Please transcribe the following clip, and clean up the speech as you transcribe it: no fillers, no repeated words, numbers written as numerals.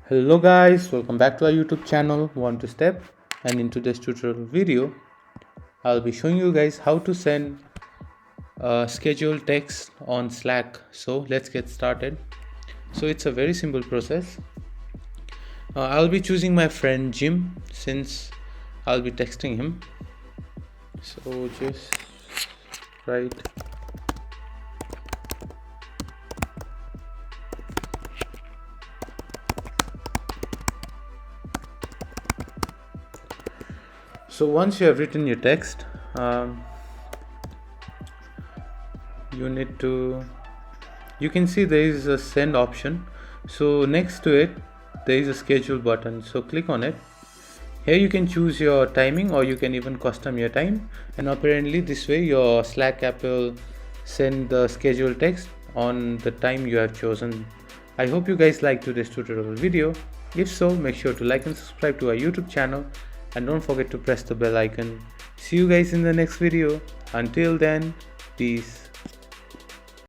Hello guys, welcome back to our YouTube channel One to Step, and in today's tutorial video I'll be showing you guys how to send scheduled text on Slack. So let's get started. So it's a very simple process. I'll be choosing my friend Jim since I'll be texting him. So just write So once you have written your text, you can see there is a send option. So next to it there is a schedule button, so click on it. Here you can choose your timing, or you can even custom your time, and apparently this way your Slack app will send the scheduled text on the time you have chosen. I hope you guys liked today's tutorial video. If so, make sure to like and subscribe to our YouTube channel, and don't forget to press the bell icon. See you guys in the next video. Until then, peace.